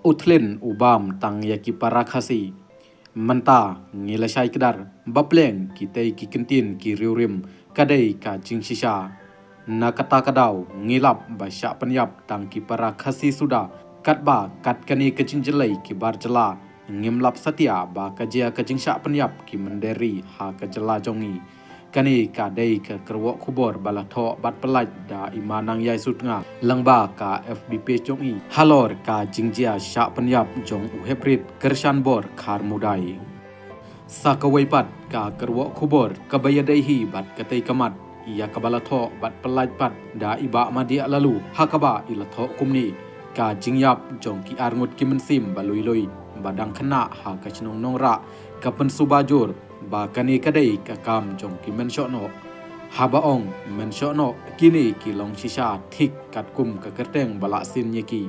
Utlen ubam tang yaki parakasi manta ngila syai kedar bapleng kita ki kentin ki riurim kadai ka jing shisha na kata kadau ngilap basya penyap tang ki parakasi sudah katba kat kani kecing jelai ki bar jela ngimlap setia ba kajia kecing syak penyap ki menderi ha kejela jongi kani ka dei ke kerwok kubor bala tho bat pelaj da imanang yai sutnga langba ka FBP jongi halor ka jingjia syak penyap jong uheprit kershan bor khar mudai sakawai pat ka kerwok kubor kabayadaihi bat katai kamat ia kabala tho bat pelaj pat da iba madia lalu hakaba ila tho kumni ka jingyap jong ki arngut ki mensim balui badang kena ha ka chnong nongra ka pensubajur ba kani kadai ka kam jong ki mensyokno habaong mensyokno kini ki long shisha thik kat kum ka kerteng bala sin yeki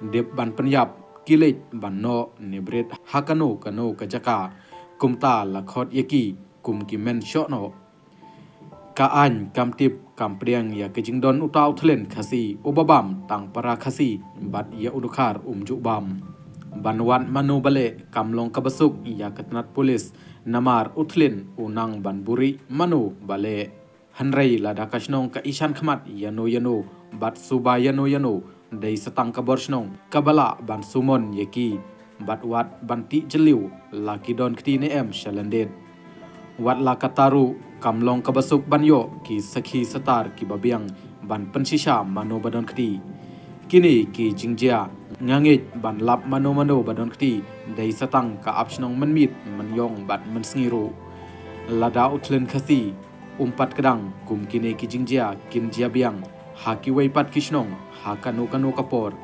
dep ban penyap kilit ban no nebret hakano kano ka jaka kumta lakhot yeki kum ki mensyokno ka an kam tip kam priang ya kejingdon utau thlen khasi obabam tang para khasi bat ya udukhar jubam banwan manu bale kamlong kabasuk ya ketnat polis namar utlin unang banburi manu bale hanrei lada kasnong ka ishan khmat yano bat suba yano dei setang kaborsnong kabala ban sumon yeki bat wat banti jeliu laki don kti ne em shalandet wat la kataru kamlong kabasuk banyo ki sakhi satar ki babiang ban pensisha manu badon kti kini ki jingjia ngangit ban lap mano badon kti dei satang ka apsnong menmit menyong bat mensngiru lada utlen khasi umpat kedang kum kini ki jingjia kin jia biang haki wei pat kisnong hakanu kapor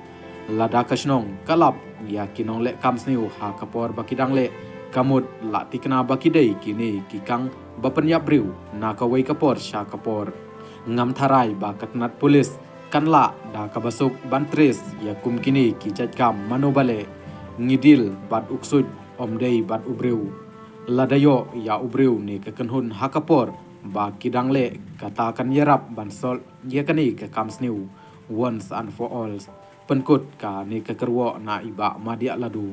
lada kasnong kalap ya kinong le kamsniu ha kapor bakidang le kamut la tikna bakidei kini kikang bapenyap briu na kawei kapor sha kapor ngam tharai ba katnat polis kanla da kabasuk bantres ya kumkini ki jatkam manobale ngidil bat uksud omdei bat ubreu ladayo ya ubreu ni kekenhun hakapor ba kidangle katakan yarap bansol yakani ke kamsniu once and for all penkut ka ni kekerwo na iba madia ladu